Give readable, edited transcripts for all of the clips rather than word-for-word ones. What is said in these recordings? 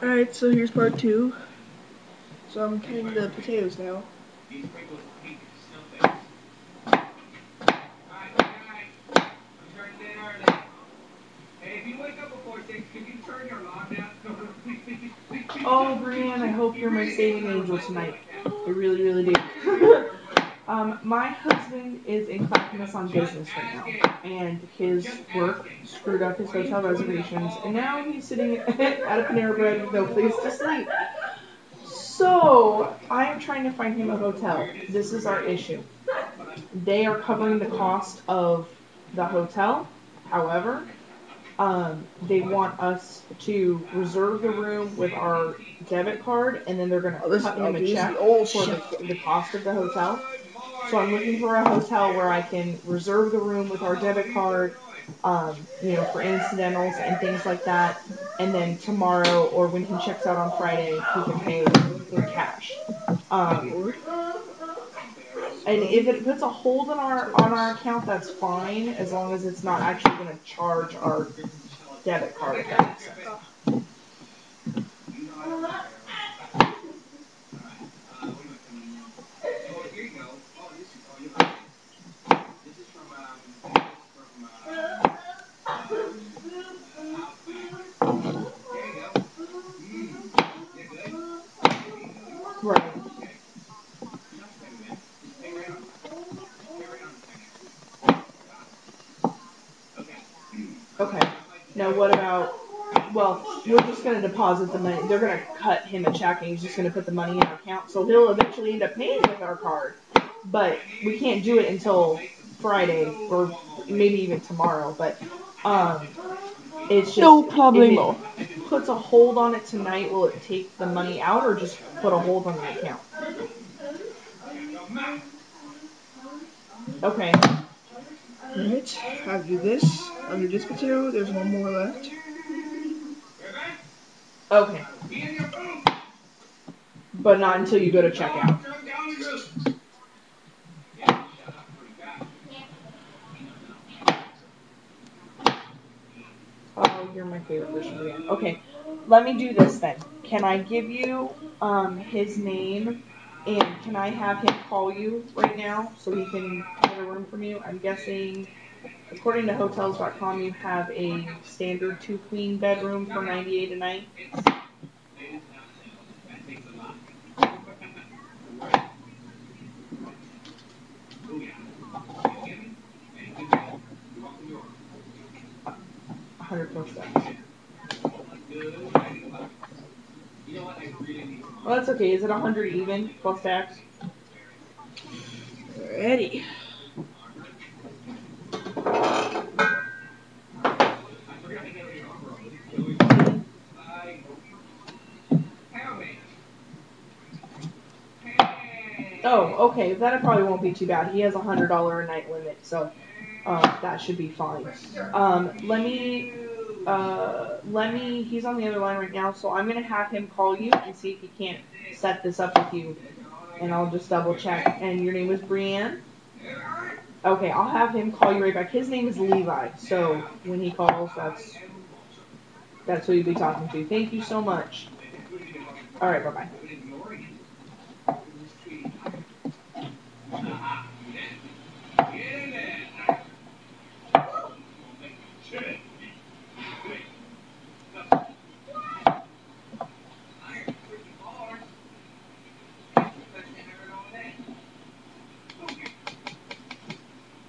Alright, so here's part 2. So I'm cutting the potatoes now. Oh, Brianne, I hope you're my saving angel tonight. I really, really do. My husband is in Clackamas on business right now, and his work screwed up his hotel reservations, and now he's sitting at a Panera Bread with no place to sleep. So, I am trying to find him a hotel. This is our issue. They are covering the cost of the hotel. However, they want us to reserve the room with our debit card, and then they're going to cut him a check for the cost of the hotel. So I'm looking for a hotel where I can reserve the room with our debit card, for incidentals and things like that. And then tomorrow, or when he checks out on Friday, he can pay in cash. And if it puts a hold on our account, that's fine, as long as it's not actually going to charge our debit card, if that makes sense. Right. Okay. Now what about, well, we're just going to deposit the money. They're going to cut him a check and he's just going to put the money in our account. So he'll eventually end up paying with our card. But we can't do it until Friday or maybe even tomorrow. But it's just, no problemo. If it puts a hold on it tonight, will it take the money out or just put a hold on the account? Okay. Alright, I'll do this. I'll do this potato. There's one more left. Okay. But not until you go to checkout. Oh, you're my favorite person again. Okay, let me do this then. Can I give you his name, and can I have him call you right now so he can get a room from you? I'm guessing, according to Hotels.com, you have a standard 2-queen bedroom for $98 a night. $100+. Well, that's okay. Is it 100 even plus tax? Ready. Oh, okay. That probably won't be too bad. He has a $100 a night limit, so that should be fine. Let me. He's on the other line right now, so I'm gonna have him call you and see if he can't set this up with you, and I'll just double check. And your name is Brianne? Okay, I'll have him call you right back. His name is Levi, so when he calls, that's who you'll be talking to. Thank you so much. All right, bye-bye.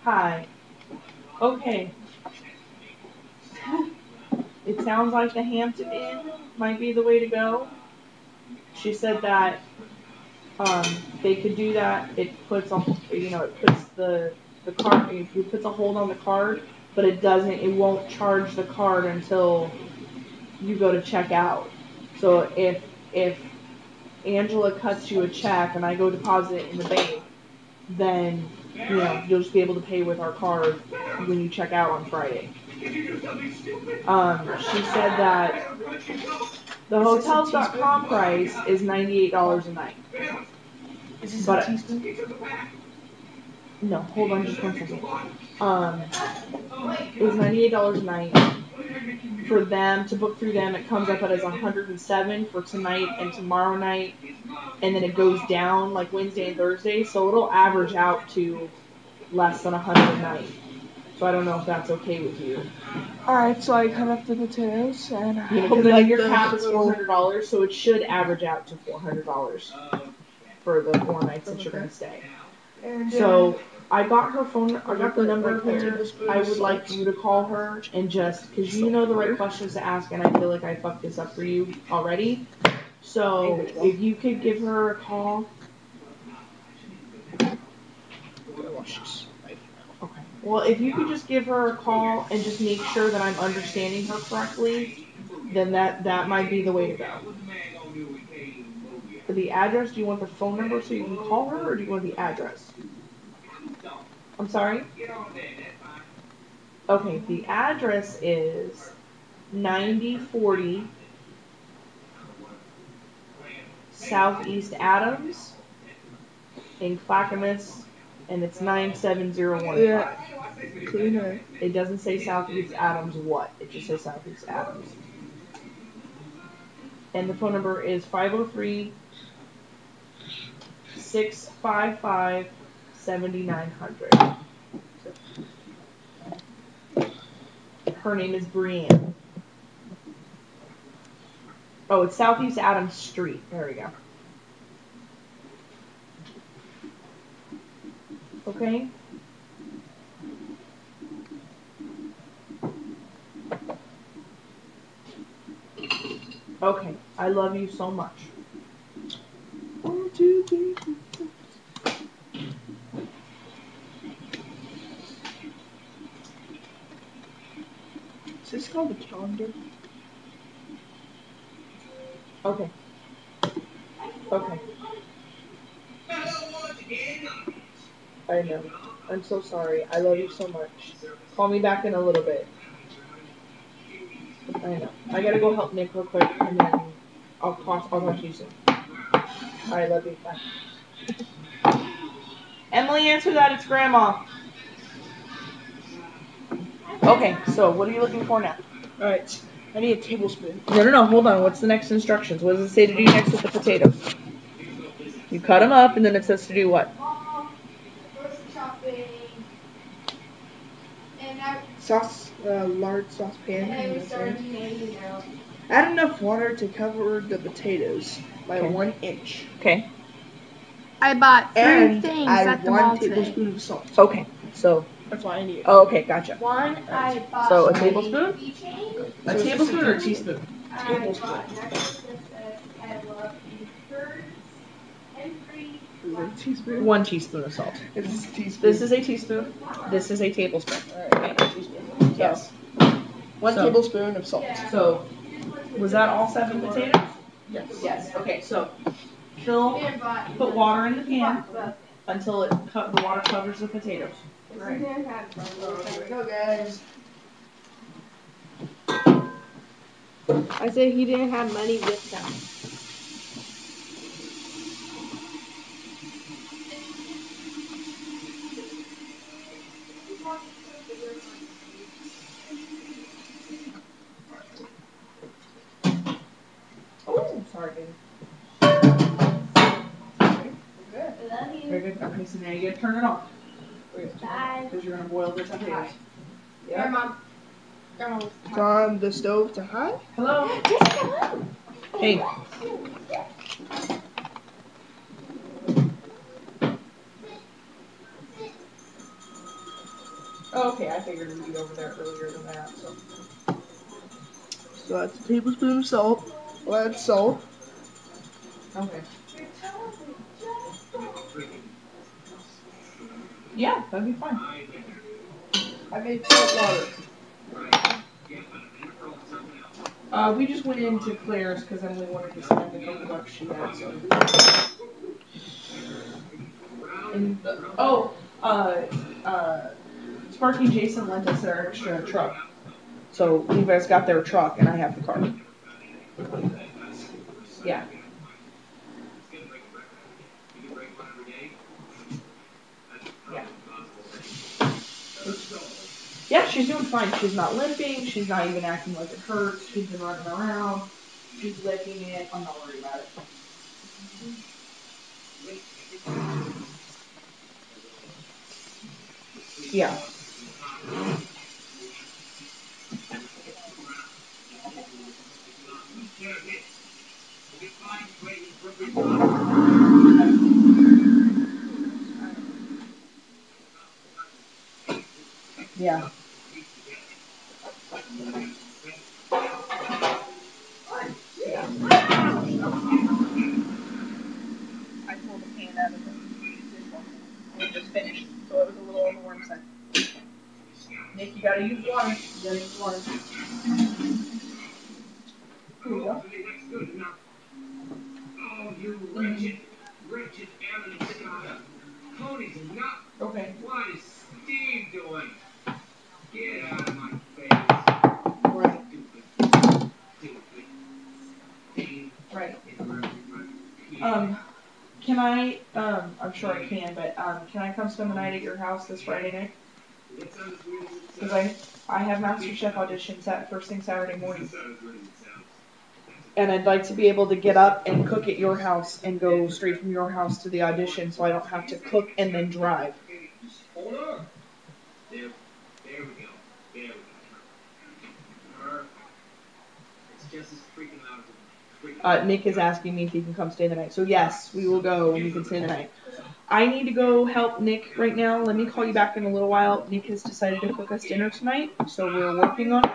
Hi. Okay. It sounds like the Hampton Inn might be the way to go. She said that they could do that. It puts the card, it puts a hold on the card, but it won't charge the card until you go to check out. So if Angela cuts you a check and I go deposit it in the bank, then you'll just be able to pay with our card when you check out on Friday. She said that the Hotels.com price is $98 a night. Is this a teaspoon? No, hold on just 1 second. It was $98 a night. for them to book through them, it comes up as 107 for tonight and tomorrow night, and then it goes down like Wednesday and Thursday, so it'll average out to less than 100 a night. So I don't know if that's okay with you. Alright, so I cut up the potatoes and Because I mean, your cap is $400, so it should average out to $400 for the 4 nights that you're gonna stay. And, so I got her phone. I got the number here. I would like you to call her and just because you know the right questions to ask, and I feel like I fucked this up for you already. So if you could give her a call. Okay. Well, if you could just give her a call and just make sure that I'm understanding her correctly, then that might be the way to go. For the address, do you want the phone number so you can call her, or do you want the address? I'm sorry? Okay, the address is 9040 Southeast Adams in Clackamas, and it's 97015. Yeah. Cleaner. It doesn't say Southeast Adams what? It just says Southeast Adams. And the phone number is 503-655-7900. Her name is Brianne. Oh, it's Southeast Adams Street. There we go. Okay? Okay. I love you so much. 1, 2, 3, 4. Is this called a calendar? Okay. Okay. I know. I'm so sorry. I love you so much. Call me back in a little bit. I know. I gotta go help Nick real quick, and then I'll talk to you soon. Alright, love you. Bye. Emily, answer that. It's Grandma. Okay, so what are you looking for now? Alright. I need a tablespoon. No. Hold on. What's the next instructions? What does it say to do next with the potatoes? You cut them up, and then it says to do what? Shopping. And Large saucepan. I Add enough water to cover the potatoes by 1 inch. Okay. I bought 3 And things add at the 1 mall today. tablespoon of salt. Okay. So. That's all I need. Oh, okay. Gotcha. One, I bought So a tablespoon? A tablespoon or a teaspoon? Tablespoon. Teaspoon? 1 teaspoon of salt. It's a teaspoon. This is a teaspoon. This is a tablespoon. Alright, Okay. teaspoon. Yes. 1 tablespoon of salt. So, was that all 7 potatoes? Yes. Yes. Okay. So, put water in the pan until the water covers the potatoes. Right. Here we go, guys. I said he didn't have money with him. Oh, sorry, baby. Very good. Okay, so now you gotta turn it off. Because you're gonna boil the potatoes. Yeah, Mom. It's on the stove to high. Hello. Hey. Oh, okay, I figured we'd be over there earlier than that. So that's a tablespoon of salt. Well, that's salt. Okay. Yeah, that'd be fine. I made salt water. We just went into Claire's because Emily wanted to spend a couple bucks she had. So. And Sparky and Jason lent us their extra truck, so Levi's got their truck and I have the car. Yeah. Yeah. Yeah, she's doing fine. She's not limping. She's not even acting like it hurts. She's been running around. She's licking it. I'm not worried about it. Yeah. Yeah. Yeah. I pulled a pan out of the dishwasher. We just finished, so it was a little on the warm side. Nick, you gotta use water. You gotta use water. Here you go. Oh, you wretched amateur. Tony's enough. Okay. What is Steve doing? Get out of my face. Right. Stupid. Steve. Right. Yeah. Can I, I'm sure I can, but, can I come spend the night at your house this Friday night? Because I have MasterChef auditions at first thing Saturday morning. And I'd like to be able to get up and cook at your house and go straight from your house to the audition so I don't have to cook and then drive. Hold on. There we go. There we go. Perfect. It's just as freaking loud as Nick is asking me if he can come stay the night. So yes, we will go and you can stay the night. I need to go help Nick right now. Let me call you back in a little while. Nick has decided to cook us dinner tonight, so we're working on it.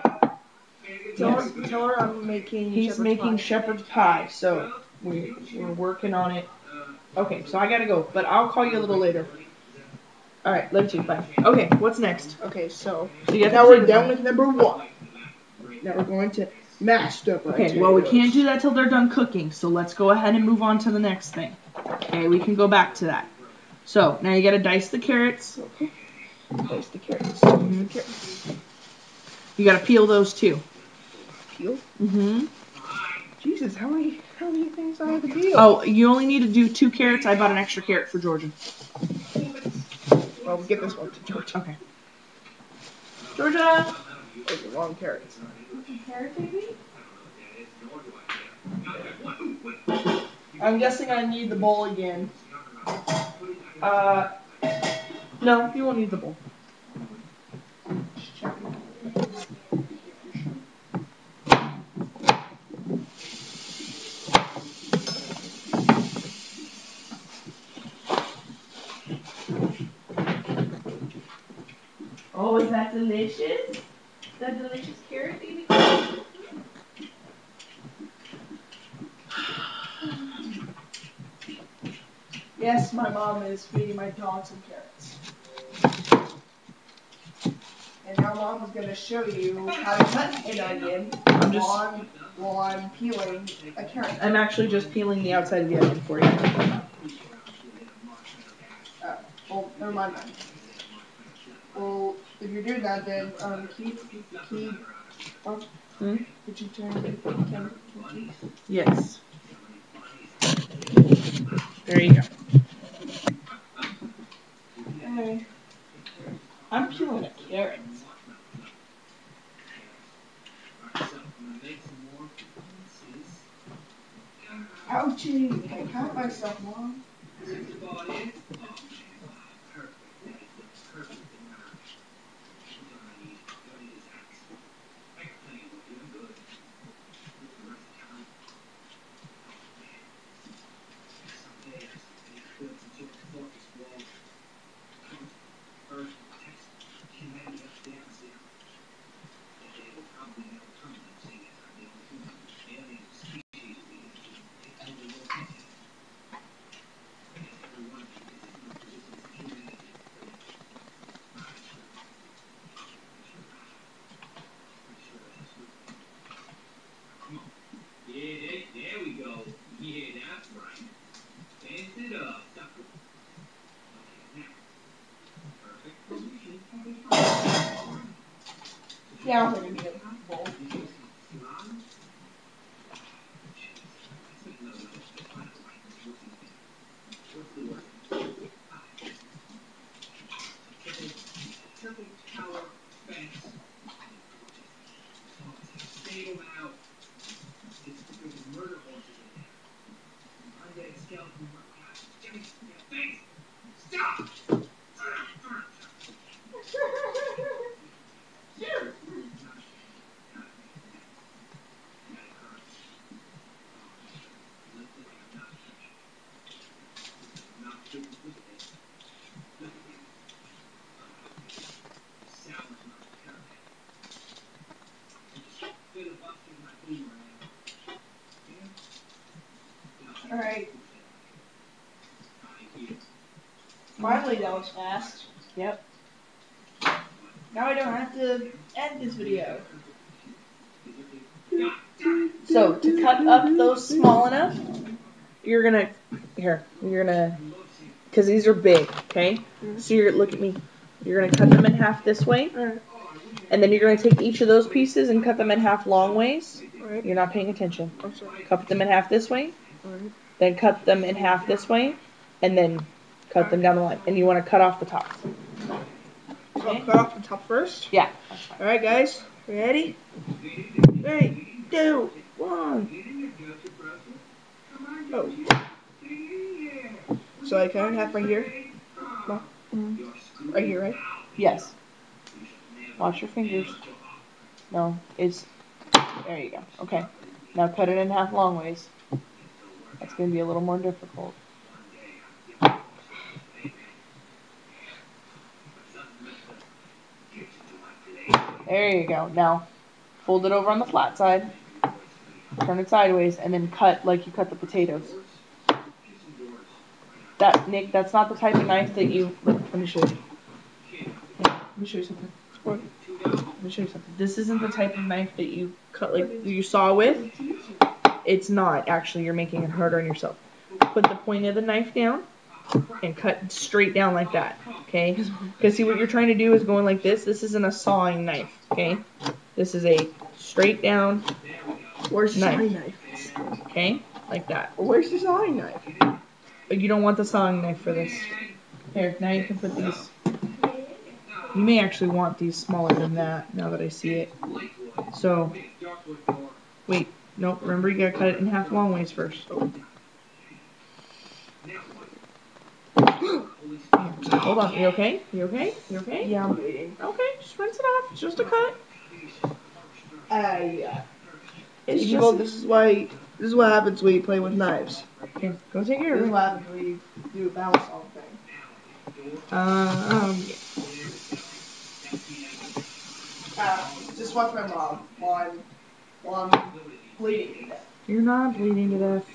Tell her I'm making. He's making shepherd's pie, so we're working on it. Okay, so I gotta go, but I'll call you a little later. All right, love you. Bye. Okay, what's next? Okay, so You Now we're done with number 1. Now we're going to mashed up potatoes. Okay, well we can't do that till they're done cooking, so let's go ahead and move on to the next thing. Okay, we can go back to that. So now you gotta dice the carrots. Okay. Dice the carrots. Mhm. The carrots. You gotta peel those too. Peel? Mm-hmm. Jesus, how many things I have to peel? Oh, you only need to do 2 carrots. I bought an extra carrot for Georgia. Well, we'll get this one to Georgia. Okay. Georgia! Oh, the wrong carrots. Carrot baby? I'm guessing I need the bowl again. No, you won't need the bowl. Just checking. Oh, is that delicious? That delicious carrot baby? Yes, my mom is feeding my dog some carrots. And now Mom is going to show you how to cut an onion while I'm peeling a carrot. I'm actually just peeling the outside of the onion for you. Oh, never mind then. Well, if you're doing that, then keep. Hmm? Did you turn the camera? Yes. There you go. Okay. I'm peeling a carrot. Ouchie! I cut myself, Mom. There we go. Yeah, that's right. Dance it up. Yeah, I'll take a meal. Alright. Finally, that was fast. Yep. Now I don't have to end this video. So to cut up those small enough, you're gonna because these are big, okay? So look at me. You're gonna cut them in half this way, and then you're gonna take each of those pieces and cut them in half long ways. Alright. You're not paying attention. I'm sorry. Cut them in half this way, Alright. then cut them in half this way, and then cut them down the line. And you want to cut off the tops. I'll cut off the top first. Yeah. Alright, guys. Ready? 3, 2, 1. Oh. So I cut it in half right here. Right here, right? Yes. Watch your fingers. No, it's there. You go. Okay. Now cut it in half long ways. That's going to be a little more difficult. There you go. Now fold it over on the flat side. Turn it sideways and then cut like you cut the potatoes. Nick, that's not the type of knife that you... Let me show you. Let me show you something. Let me show you something. This isn't the type of knife that you cut like you saw with. It's not. Actually, you're making it harder on yourself. Put the point of the knife down and cut straight down like that. Okay? Because see what you're trying to do is going like this. This isn't a sawing knife. Okay? This is a straight down Where's the sawing knife? Okay? Like that. Where's the sawing knife? You don't want the sawing knife for this. Here, now you can put these. You may actually want these smaller than that, now that I see it. So, wait, nope, remember you gotta cut it in half long ways first. Hold on, you okay? You okay? You okay? Yeah, I'm bleeding. Okay, just rinse it off, it's just a cut. Yeah. It's People, just... this is what happens when you play with knives. Okay, go take care This of is it. what happens when you do a balance on thing. Just watch my mom while I'm bleeding to death. You're not bleeding to death.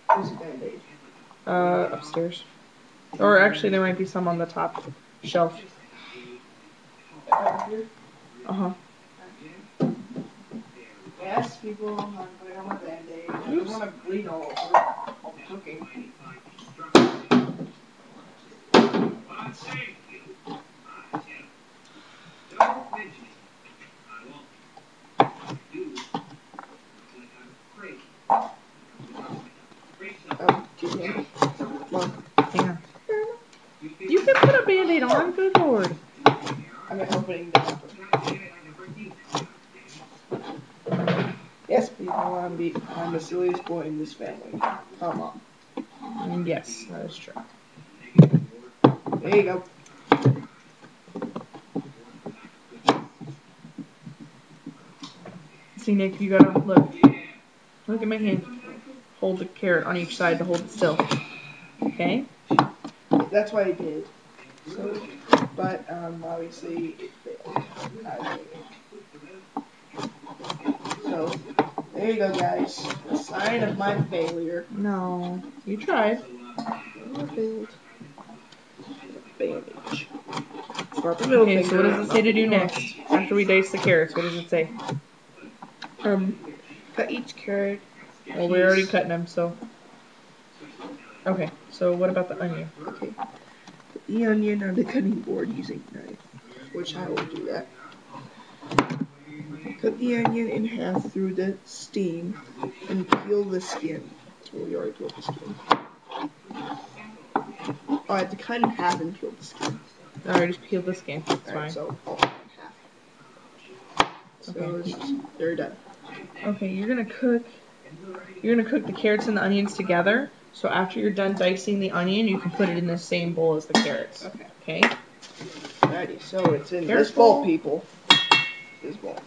Where's the Band-Aid? Upstairs. Or actually, there might be some on the top shelf. Right here? Uh-huh. Yes, people, I'm putting on my Band-Aid. I don't want to bleed all over while I'm cooking. Hang on. You can put a Band-Aid on, good lord. I'm opening this. Yes, people, I'm the silliest boy in this family. Come on. Yes, that is true. There you go. See, Nick, you gotta look. Look at my hand. Hold the carrot on each side to hold it still. Okay? That's what I did. So, but obviously it failed. So, there you go, guys. A sign of my failure. No. You tried. I failed. Bandage. Start the middle Okay, so what finger. does it say to do next? After we dice the carrots, what does it say? Cut each carrot. Well, we're already cutting them, so... Okay, so what about the onion? Okay. Put the onion on the cutting board using knife, which I will do that. Cut the onion in half through the steam and peel the skin. Well, we already peeled the skin. Oh, I have to cut in half and peel the skin. Alright, just peel the skin. It's Alright, fine. so I'll cut in half. So Okay. they're done. Okay, you're gonna cook the carrots and the onions together. So after you're done dicing the onion, you can put it in the same bowl as the carrots. Okay. Okay? Alrighty, so it's in Carrot this bowl, bowl. people. This bowl.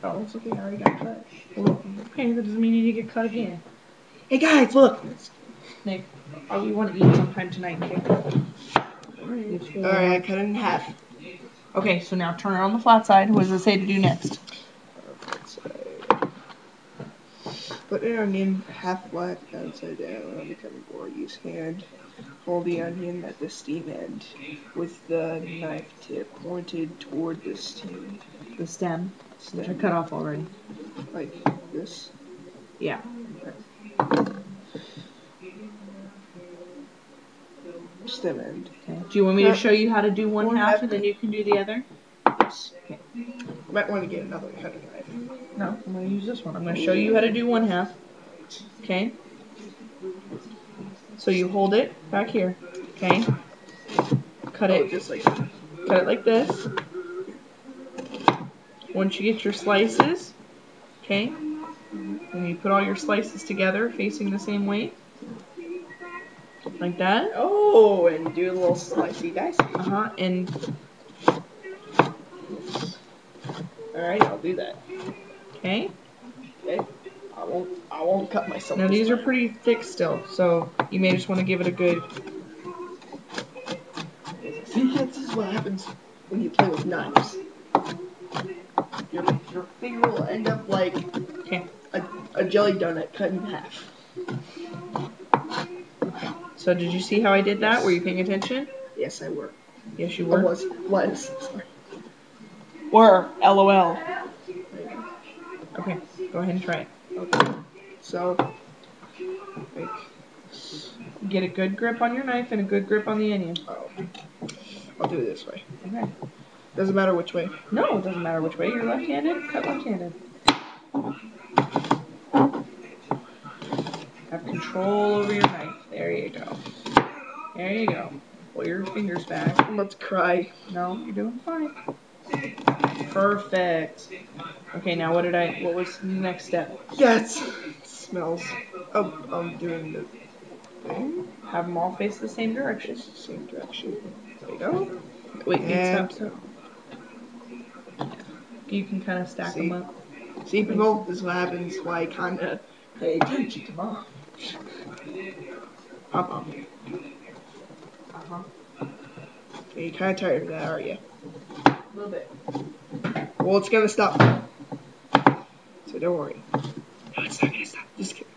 Oh, it's okay. I already got cut. Well, okay, that doesn't mean you need to get cut again. Hey guys, look! Nick, we want to eat sometime tonight, okay? Alright, I cut it in half. Okay, so now turn it on the flat side. What does it say to do next? Put an onion half flat, upside down on the cutting board. Use hand. Hold the onion at the steam end, with the knife tip pointed toward the steam. The stem, which I Stem. cut off already. Like this. Yeah. Stem end. Okay. Do you want me to show you how to do one half and then you can do the other? Yes. Okay. Might want to get another cutting knife. No, I'm going to use this one. I'm going to show you how to do one half. Okay? So you hold it back here. Okay? Cut it. Just like Cut it like this. Once you get your slices, okay? And you put all your slices together facing the same way. Like that. oh, and do a little slicey dicey. And Alright, I'll do that. okay. Okay. I won't cut myself. Now these are pretty thick still, so you may just want to give it a good. See, this is what happens when you play with knives. Your finger will end up like a jelly donut cut in half. So did you see how I did that? Were you paying attention? Yes, I were. Yes, you I were. was. Sorry. Were. LOL. Okay, go ahead and try it. Okay. So, like, Get a good grip on your knife and a good grip on the onion. oh, I'll do it this way. Okay. Doesn't matter which way. No, it doesn't matter which way. You're left-handed, cut left-handed. Have control over your knife. There you go. There you go. Pull your fingers back. I'm about to cry. No, you're doing fine. Perfect. Okay, now what was the next step? Yes! It smells. I'm doing the thing. Have them all face the same direction. Same direction. There you go. Wait, And stop. You can kind of stack them up. See, people, this is what happens why I kind of pay attention to mom. Pop. Okay, you're kind of tired of that, aren't you? A little bit. Well, it's gonna stop. So don't worry. No, it's not gonna stop. Just kidding.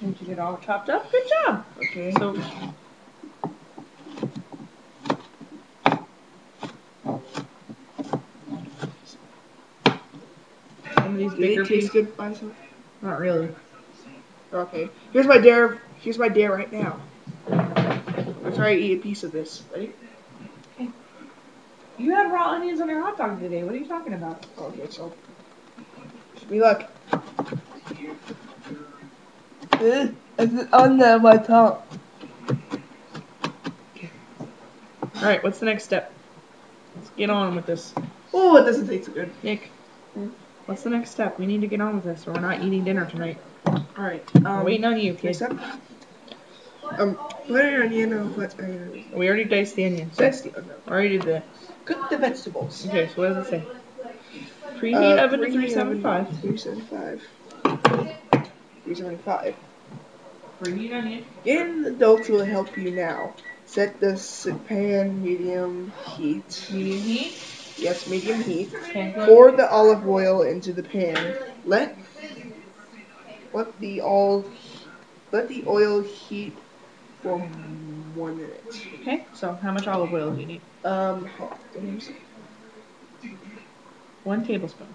Did you get all chopped up? Good job. Okay. So some of these Do bigger they taste pieces. good by themselves? Not really. Okay. Here's my dare. Here's my dare right now. I'm try to eat a piece of this. Ready? You had raw onions on your hot dog today. What are you talking about? Okay, so. Wish me luck. It's on my tongue. Alright, what's the next step? Let's get on with this. Oh, it doesn't taste so good. Nick, what's the next step? We need to get on with this or we're not eating dinner tonight. Alright. We're waiting on you, kid. Next up. Put an onion on flat onion. We already diced the onions. Zesty. Oh, no. Already did that. Cook the vegetables. Okay, so what does it say? Preheat oven to Preheat 375. 375. 375. Preheat onion. Getting the dough will help you now. Set the pan medium heat. Medium heat. Yes, medium heat. Okay. Pour the olive oil into the pan. Let the oil heat for 1 minute. Okay, so how much olive oil do you need? Hold on. 1 tablespoon.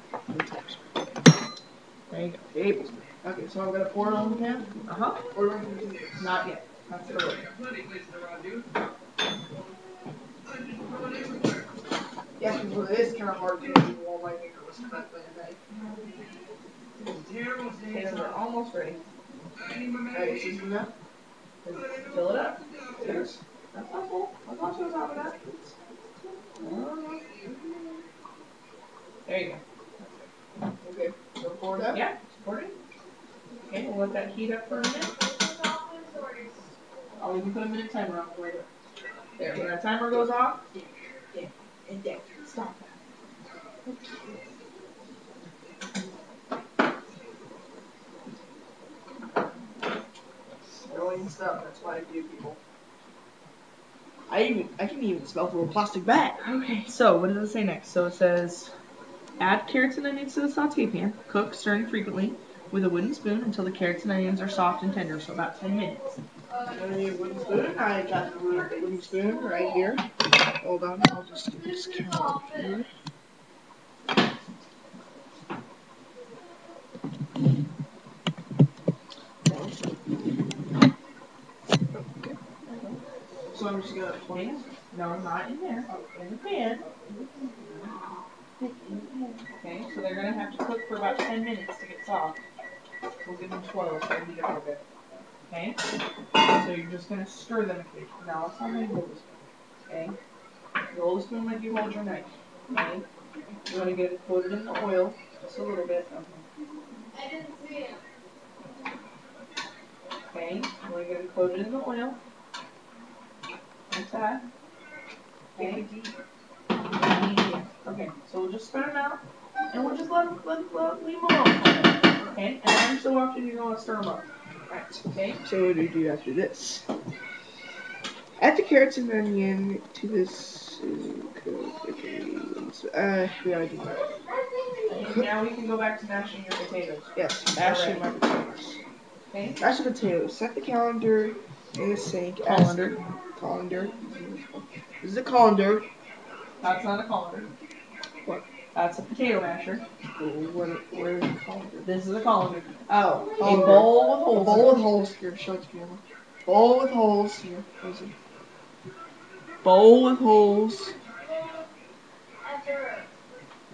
There you go. Tablespoon. Okay, so I'm gonna pour it on the pan. Or do I need to do this? Not yet. That's the order. Yeah, because it is kind of hard to do while my finger was cut by a knife. Potatoes are almost ready. Alright, so you know? Fill it up. Yes. That's not full. That's not so top of that. There you go. Okay, so pour it up. Yeah, pour it. Okay, we'll let that heat up for a minute. I'll even put a minute timer on for you. There, when that timer goes off, And there. stop that. Smelling stuff, that's what I do, people. I can even smell through a plastic bag. Okay, so what does it say next? So it says, add carrots and onions to the saute pan. Cook, stirring frequently with a wooden spoon until the carrots and onions are soft and tender, so about 10 minutes. I need a wooden spoon. I got the wooden spoon right here. Hold on, I'll just get this camera up here. So I'm just gonna put it. No, not in there. In the pan. Okay, so they're gonna have to cook for about 10 minutes to get soft. We'll give them 12, so we get a bit. Okay? So you're just gonna stir them occasionally. Now let's not hold the spoon. Okay? You hold the spoon like you hold your knife. Okay? You wanna get it coated in the oil, just a little bit. I didn't see it. Okay? You wanna get it coated in the oil. Like that. Okay? Okay, so we'll just spread them out, and we'll just leave them alone. Okay, and every so often you're going to stir them up. Right. Okay? So what do we do after this? Add the carrots and onion to this. We already did that. And now we can go back to mashing your potatoes. Yes, mashing my potatoes. Okay? Mash the potatoes. Set the calendar in the sink. Colander. This is a colander. That's not a colander. What? That's a potato masher. Where is the colander? This is a colander. Oh, A colander. bowl with A holes. bowl with holes. Here, show it to me. Bowl with holes. Here, what is it? Bowl with holes.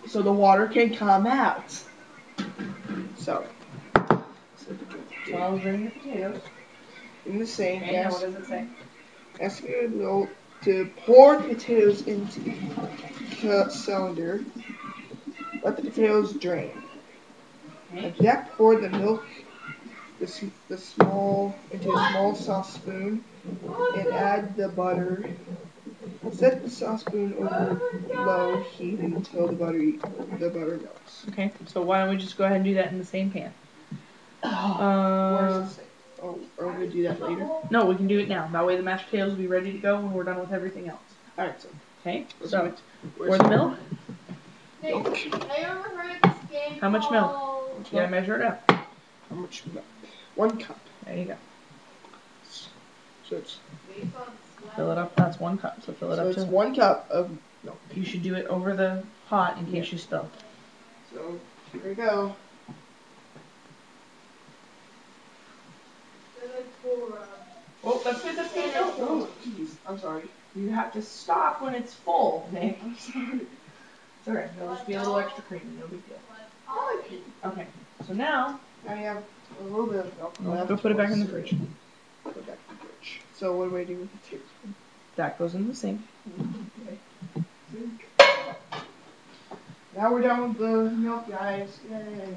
So the water can come out. So I'll drain your potatoes. in the sink, Okay, now what does it say? ask your milk to pour the potatoes into the cylinder. Let the potatoes drain. Okay. Jack poured the milk into a small saucepan and add the butter. Set the saucepan over low heat until the butter melts. Okay, so why don't we just go ahead and do that in the same pan? Where's the sink? Oh, are we gonna do that later? No, we can do it now. That way the mashed potatoes will be ready to go when we're done with everything else. Alright, so Okay, let's so do it. pour the milk. Hey, have you ever heard of this game How much milk? called- You gotta measure it up. How much milk? 1 cup. There you go. So it's Fill it up. That's 1 cup. So fill it up to. 1 cup of milk. You should do it over the pot in case you spill. So here we go. Oh, that's good. That's good. Oh, jeez. I'm sorry. You have to stop when it's full, Nick. I'm sorry. It's alright. There'll just be a little extra cream. No big deal. I like it. Okay. So now, I have a little bit of milk. I'll have go to put it back pour in the some. fridge. Put it back in the fridge. So what do I do with the tablespoon? That goes in the sink. Now we're done with the milk, guys. Yay.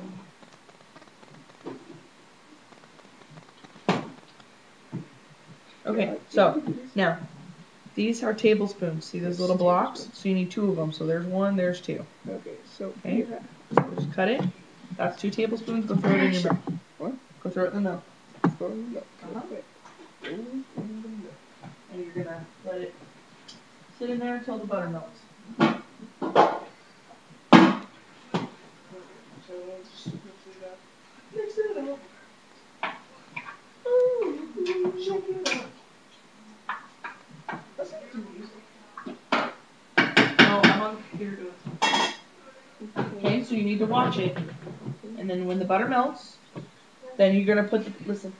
Okay. So now, these are tablespoons. See those little blocks? So you need 2 of them. So there's 1. There's 2. Okay, so Okay. here. So just cut it. That's 2 tablespoons. Go throw it in your milk. What? Go throw it in the milk. Throw in the milk. Uh-huh. Okay. Throw in the milk. And you're gonna let it sit in there until the butter melts. So we'll just mix it up. Mix it up. Shake it up. That's not too easy. Oh, I'm on the computer doing something. Okay, so you need to watch it. And then when the butter melts, then you're gonna put the listen.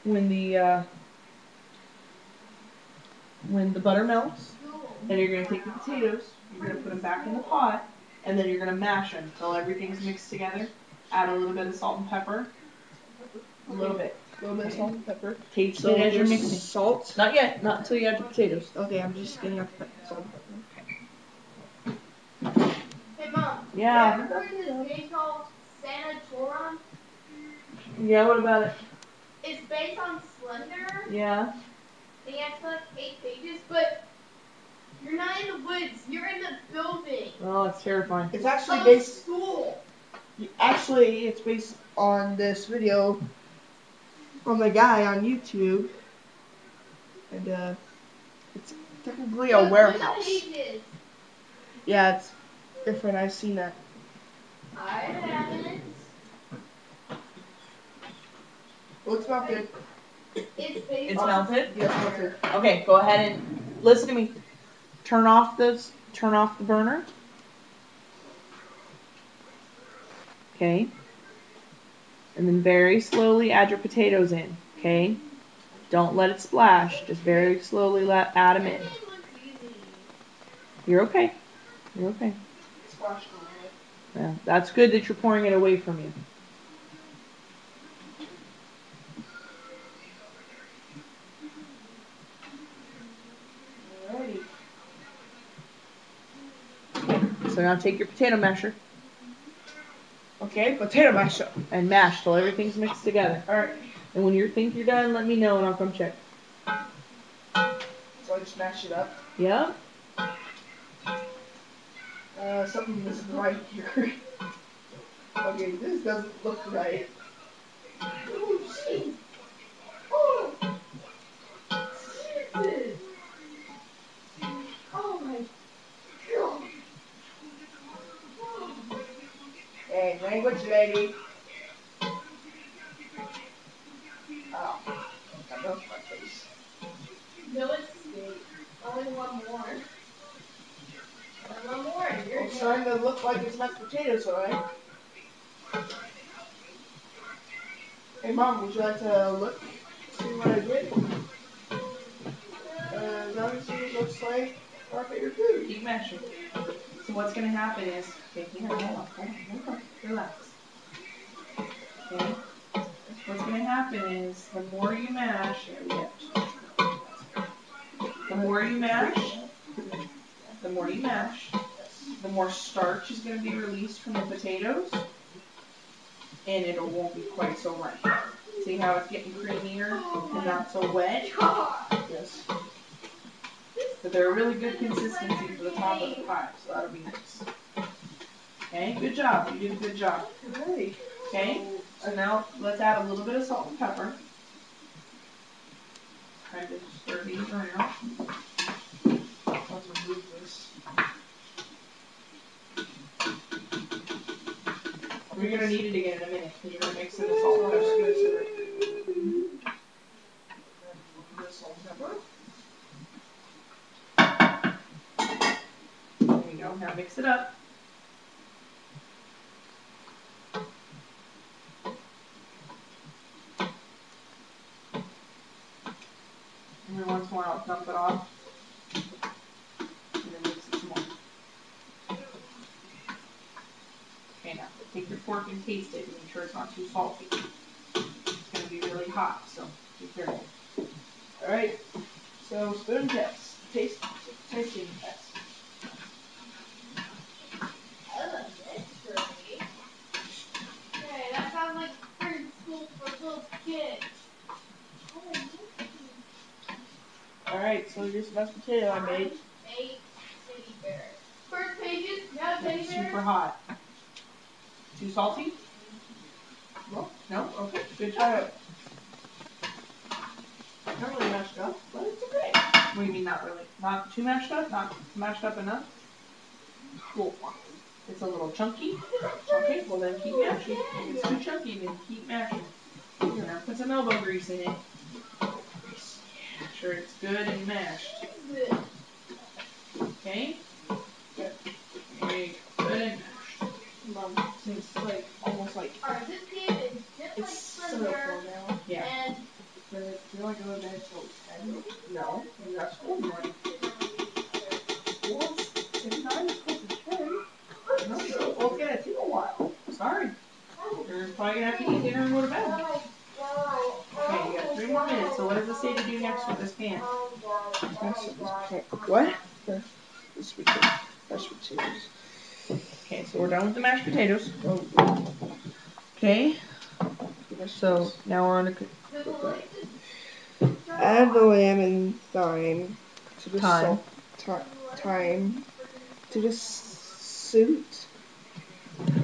When the butter melts, then you're gonna take the potatoes, you're gonna put them back in the pot, and then you're gonna mash them until everything's mixed together. Add a little bit of salt and pepper. A little bit. A little bit of salt and pepper. Taste So it as you're there's mixing. salt. Not yet, not until you add the potatoes. Okay, I'm just getting out the salt and pepper. Hey, Mom. Yeah. You ever heard of this game called Sanatorum? Yeah, what about it? It's based on Slender. Yeah. and you have to like 8 pages, but you're not in the woods. You're in the building. Oh, it's terrifying. It's actually Of based. school. Actually, it's based on this video from the guy on YouTube, and it's technically a Look, warehouse. pages. Yeah, it's different. I've seen that. I haven't. Well, it's not good. It's based It's on melted? Yeah, it's not good. Okay, go ahead and listen to me. Turn off the burner. Okay. And then very slowly add your potatoes in. Okay. Don't let it splash. Just very slowly add them in. Everything looks easy. You're okay. You're okay. Squash on it. Yeah, that's good that you're pouring it away from you. Alrighty. So now take your potato masher Okay, potato masher. and mash till everything's mixed together. Alright, And when you think you're done, let me know and I'll come check. so I just mash it up. Yeah? Something isn't right here. Okay, this doesn't look right. Oh, shit. Oh. Jesus. Oh my god. Hey, language lady. Oh, that melts my face. No, it's steak. Only one more. Only one more. And you're It's starting to look like it's mashed potatoes, alright? Hey, Mom, would you like to look? See what I did? Obviously it looks like our favorite food. Keep mashing. So what's going to happen is, okay, here, hold on, relax. Okay? What's going to happen is, the more you mash, the more you mash, the more starch is going to be released from the potatoes, and it won't be quite so ripe. See how it's getting creamier and not so wet? Yes. But they're a really good consistency for the top of the pie, so that'll be nice. Okay, good job. You did a good job. Alrighty. Okay, so now let's add a little bit of salt and pepper. Kind of stir these around. Let's remove this. You're going to need it again in a minute because you're going to mix in the salt and pepper. There you go. Now mix it up. And then once in a while, dump it off. And then mix it some more. Okay, now take your fork and taste it and make sure it's not too salty. It's going to be really hot, so be careful. Alright. So spoon test. Tasting test. I love this story. Okay, that sounds like free school for little kids. Alright, so here's the mashed potato I made. 8 teddy bears. First pages, no teddy It's bears. super hot. Too salty? No. No? Okay, good job. Alright. Not really mashed up, but it's okay. What do you mean not really? Not too mashed up? Not mashed up enough? Cool. It's a little chunky. Okay, well then keep mashing. If it's too chunky, then keep mashing. Now put some elbow grease in it. Make sure it's good and mashed. Okay? Good. Okay, good and mashed. Mom, it's like almost like Alright, this game is just it's like so Slender full now. Yeah. and Do you want to go to bed till 10? No. You got school in the morning. Well, it's 9 is supposed to 10. No, so well, it's gonna take a while. Sorry. You're probably gonna have to eat dinner and go to bed. Okay, you got 3 more minutes, so what does it say to do next with this pan? What? The sweet mashed potatoes. Okay, so we're done with the mashed potatoes. Oh. Okay. So now we're on to cook. the Add the lamb and thyme to the Thyme. thyme to the suit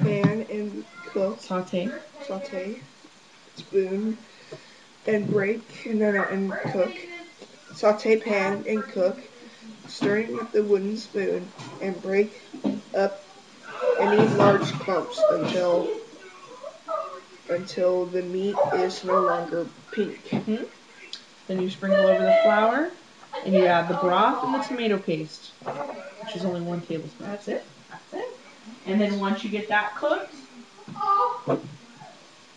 pan and cook. Saute. Spoon and break and cook. Saute pan and cook, stirring with the wooden spoon, and break up any large clumps until the meat is no longer pink. Mm-hmm. Then you sprinkle over the flour, and you add the broth and the tomato paste, which is only 1 tablespoon. That's it. And then once you get that cooked,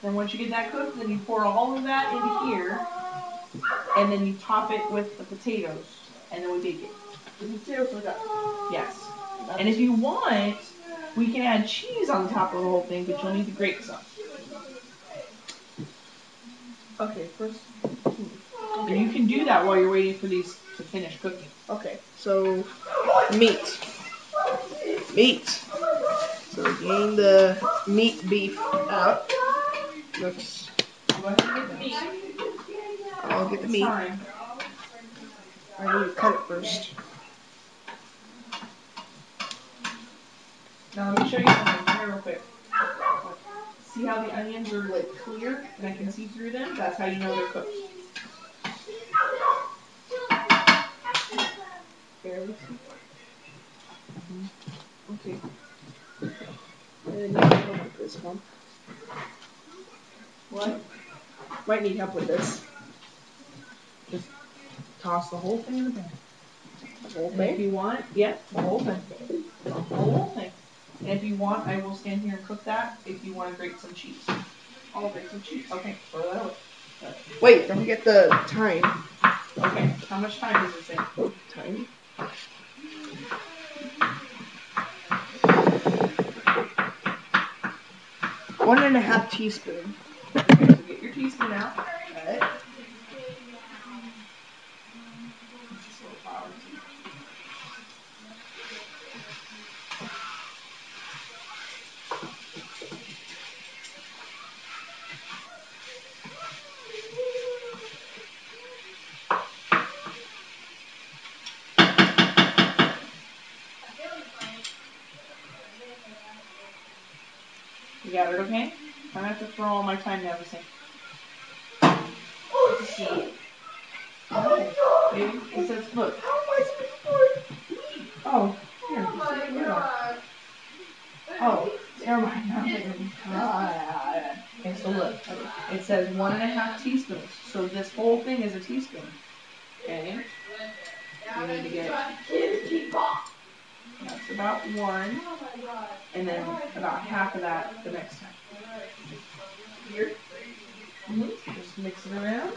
then you pour all of that into here, and then you top it with the potatoes, and then we bake it. The potatoes look up. Yes. And if you want, we can add cheese on top of the whole thing, but you'll need to grate some. Okay, first. And you can do that while you're waiting for these to finish cooking. Okay, so meat. So getting the beef out. Let's. Go ahead and get the meat. I'll get the meat. Time. I need to cut it first. Now let me show you something here real quick. See how the onions are like clear and I can see through them? That's how you know they're cooked. Barely. Okay. And then you need help with this, Mom. What? Might need help with this. Just toss the whole thing in the pan. The whole And if thing? you want, yeah, the whole thing. The whole thing. And if you want, I will stand here and cook that if you want to grate some cheese. I'll grate some cheese. Okay, throw that away. Wait, don't forget the time. Okay, how much time does it say? Time. One and a half teaspoon. Okay, so get your teaspoon out. Alright. Just a little flour. You got it, okay? I'm gonna have to throw all my time down the sink. See? Oh, maybe it says, look. Oh, here. Oh, never mind. Okay, so look. It says 1.5 teaspoons. So this whole thing is a teaspoon. Okay? You need to get that's about 1, and then about half of that the next time. Here. Just mix it around.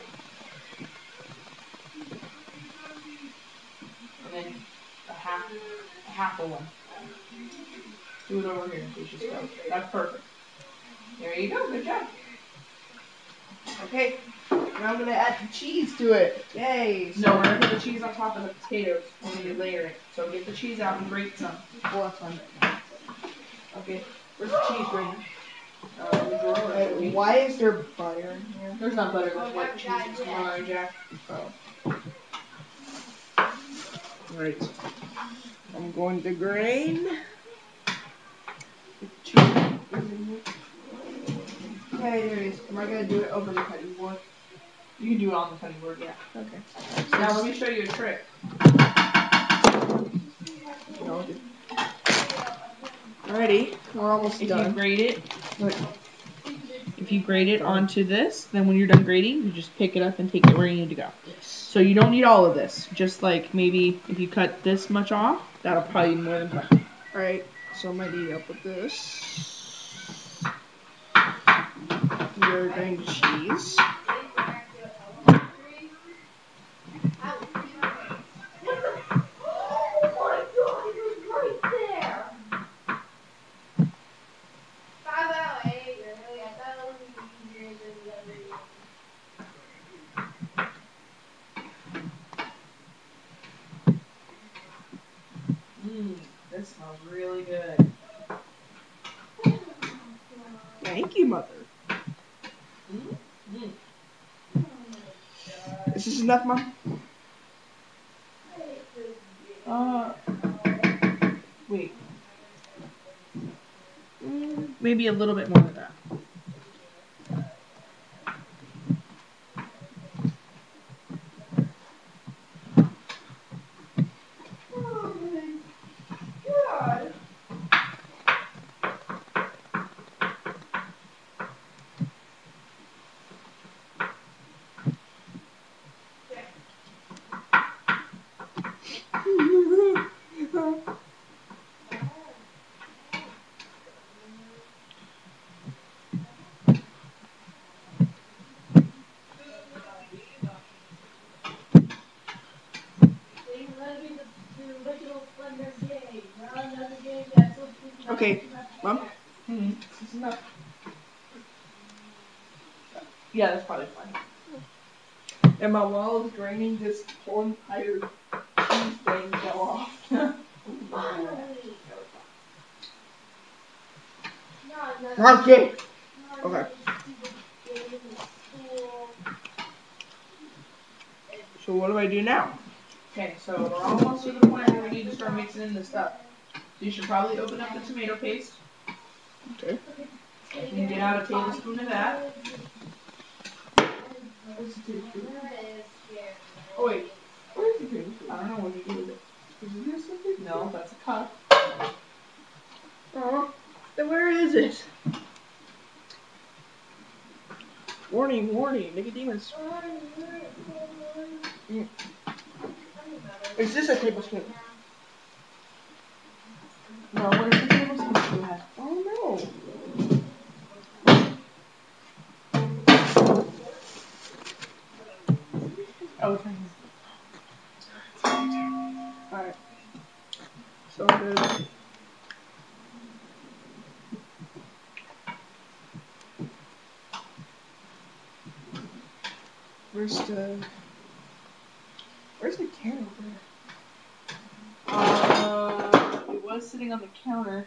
And then a half of 1. Do it over here in case you spill. That's perfect. There you go. Good job. Okay. Now I'm gonna add the cheese to it. Yay! No, we're gonna put the cheese on top of the potatoes when you layer it. So get the cheese out and grate some. Well, that's fine. Okay. Where's the cheese grater? In the drawer. Why is there butter in here? There's not butter. There's white cheese. Come on, Jack. Oh. Right. I'm going to grain. Okay, there it is. Am I gonna do it over the cutting board? You can do it on the cutting board, yeah. Okay. Now let me show you a trick. No, dude. Alrighty, we're almost If done. you grate it, Look. if you grate it onto this, then when you're done grating, you just pick it up and take it where you need to go. So you don't need all of this. Just like maybe if you cut this much off, that'll probably be more than fine. Alright, so I might need help with this. You're going to cheese. This smells really good. Thank you, Mother. Mm. This Is this enough, Mom? Wait. Maybe a little bit more than that. God. Okay, Mom. This is enough. Yeah, that's probably fine. And my while is draining, this whole entire cheese thing fell off. Okay. Okay. So what do I do now? Okay, so we're almost to the point where we need to start mixing in this stuff. So you should probably open up the tomato paste. Okay. And get out a tablespoon of that. Oh wait, where's the tablespoon? I don't know what you do with it. Is this something? No, that's a cup. Oh, then where is it? Warning, warning, Nicodemus. Is this a tablespoon? No, what is the tablespoon you have? Oh no. Oh, it's right here. Alright. So good. Where's the can opener? It was sitting on the counter.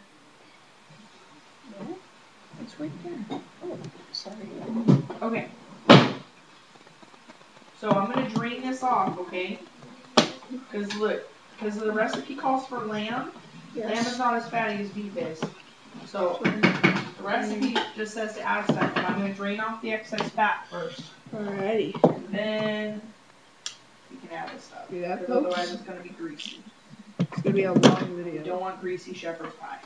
No? It's right there. Oh, sorry. Okay. So I'm gonna drain this off, okay? Because look, because the recipe calls for lamb. Yes. Lamb is not as fatty as beef is. So the recipe just says to add stuff, but I'm gonna drain off the excess fat first. Alrighty. And then you can add this stuff. Do that, Because folks? otherwise it's gonna be greasy. It's gonna be a long You video. don't want greasy shepherd's pie.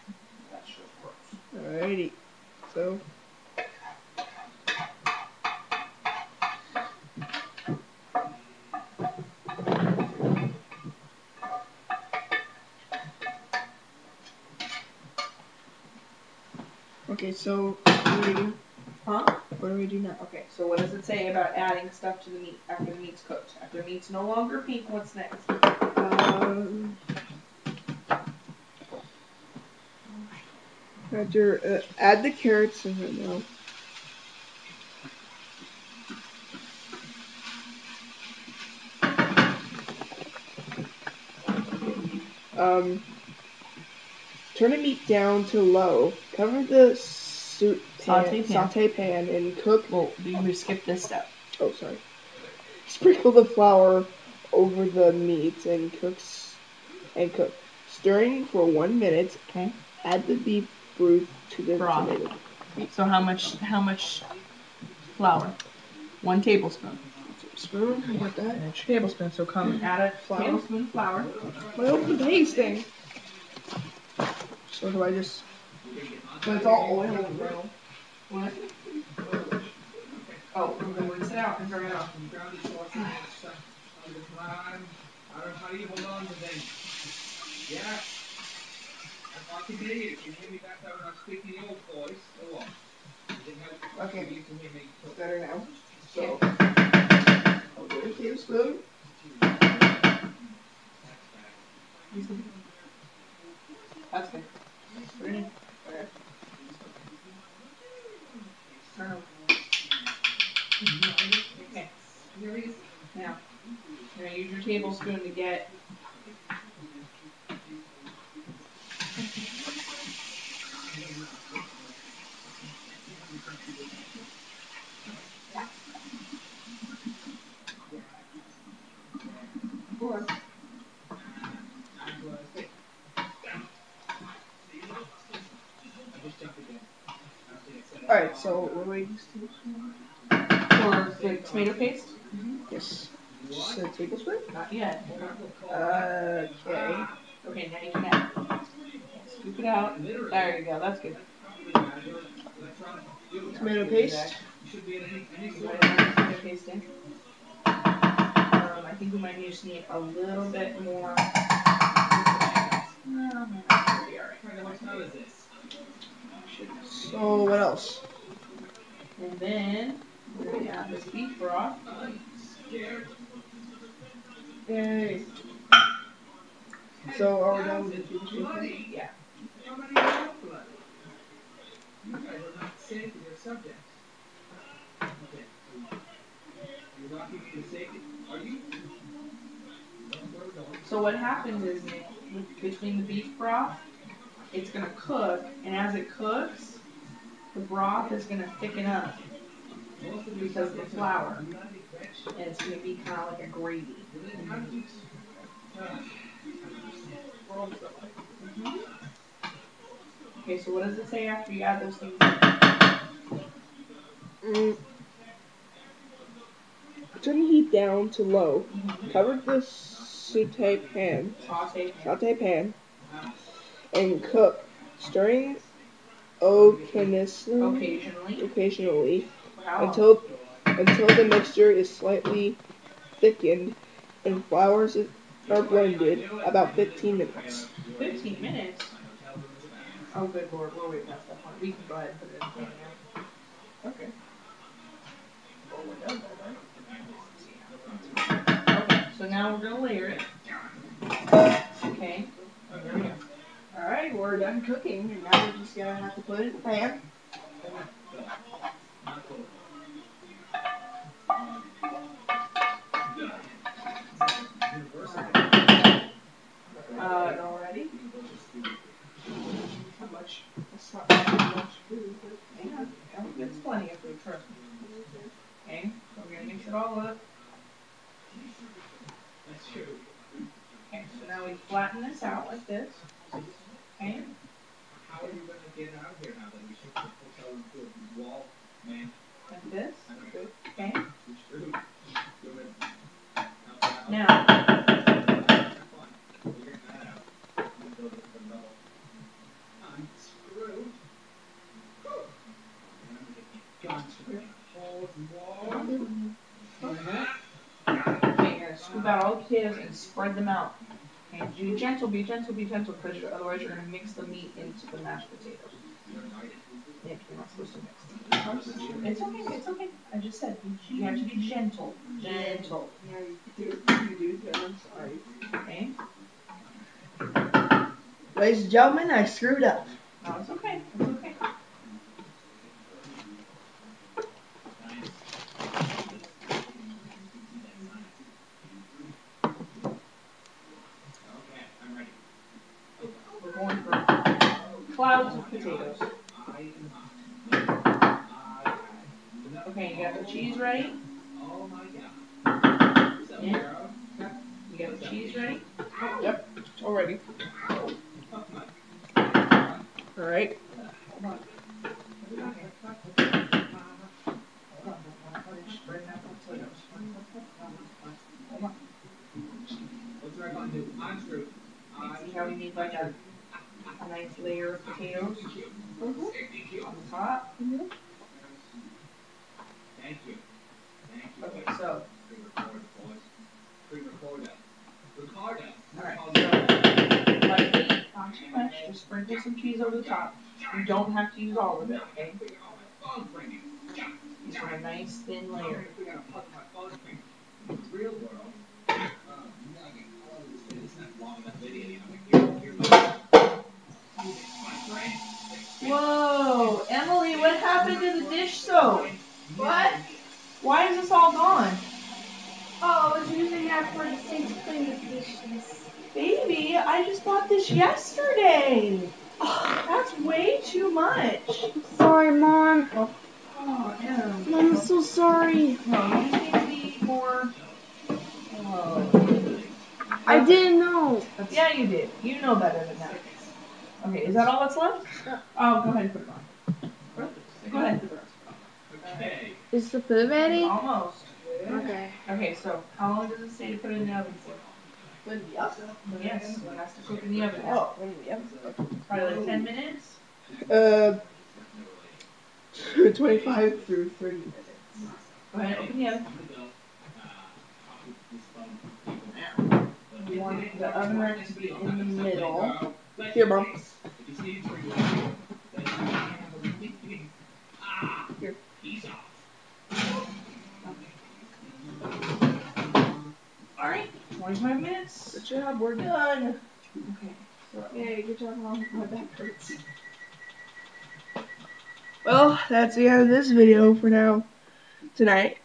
That's just gross. Alrighty. So. Okay, so what do we do? Huh? What do we do now? Okay, so what does it say about adding stuff to the meat after the meat's cooked? After the meat's no longer pink, what's next? After add the carrots and then no. Turn the meat down to low. Cover the saute pan and cook. Well, we skipped this step. Oh, sorry. Sprinkle the flour over the meat and cook. Stirring for 1 minute. Okay. Add the beef broth to the Broth. tomato. So how much flour? 1 tablespoon. Spoon? How about that? That's your tablespoon. So come add a tablespoon of flour. My open tasting. So do I just? But it's all oil, bro. What? Oh, then rinse it out and turn it off. How do you hold on to things? Yeah. I can hear you. Can you hear me better when I'm speaking your voice or what? Okay, You can hear me. it's better now. So, I'll do a tablespoon. That's good. Put it in. Turn over. Okay. Now, you're gonna use your tablespoon to get. Go on. Alright, so what do I use to For the tomato paste? Yes. Just a tablespoon? Not yet. Okay. Okay, now you can add. Scoop it out. There you go. That's good. Tomato paste. Tomato paste in. I think we might just need a little bit more. No, it'll be alright. So what else? And then we're gonna add this beef broth. Yay. So are we done with the tablespoon? Yeah. You guys are not safe in your subjects. Okay. You're not keeping me safe. Are you? So what happens is, between the beef broth, it's gonna cook, and as it cooks, the broth is gonna thicken up because of the flour, and it's gonna be kind of like a gravy. Okay, so what does it say after you add those things in? Turn the heat down to low. Cover the saute pan, and cook, stirring occasionally until the mixture is slightly thickened and flours are blended. About 15 minutes. 15 minutes? Oh, good lord, we're way past that point. We can go ahead and put it in the pan now. Okay. Well, we're done then, right? Okay, so now we're going to layer it. Okay. There we go. Alright, we're done cooking, and now we're just gonna have to put it in the pan. Already? How much? That's not too much food, but Yeah, it's plenty of food, trust me. Okay, so we're going to mix it all up. That's true. Okay, so now we flatten this out like this. Okay. How are you going to get out of here now that we shift the hotel into a wall, man? Like this. Okay. It's true. Now, I'm screwed. okay, you're going to scoop out all the potatoes and spread them out. Okay, be gentle, because otherwise you're going to mix the meat into the mashed potatoes. Nick, you're not supposed to mix them. It's okay. I just said, you have to be gentle. Gentle. yeah, you do, I'm sorry. Okay? Ladies and gentlemen, I screwed up. No, it's okay. It's okay. We're going for clouds of potatoes. Okay, you got the cheese ready? Yeah. You got the cheese ready? Yep, already. Alright. See how we need like a nice layer of potatoes on the top? Thank you. Okay, so, alright, so, lightly, not too much, just sprinkle some cheese over the top. You don't have to use all of it, okay? Just for a nice thin layer. Whoa, Emily, what happened to the dish soap? What? Why is this all gone? Oh, I was using that for the sink to clean the dishes. Baby, I just bought this yesterday. That's way too much. Sorry, Mom. Oh, Em. I'm so sorry. No, you need to be more. Oh. I didn't know. Yeah, you did. You know better than that. Okay, is that all that's left? Oh, go ahead and put it on. Go ahead and put the rest of it on. Okay. Is the food ready? Almost. Okay. Okay, so how long does it say to put it in the oven for? When the oven. Yes, it has to cook in the oven. Oh, when the oven. Probably like 10 minutes. 25 through 30 minutes. Go ahead and open the oven. You want the oven rack to be in the middle. Here, Mom. Here. Alright, 25 minutes. Good job, we're done. Okay, so yay, good job, Mom. My back hurts. Well, that's the end of this video for now, tonight.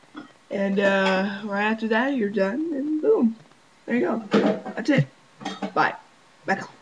And right after that, you're done, and boom. There you go. That's it. Bye. Back off.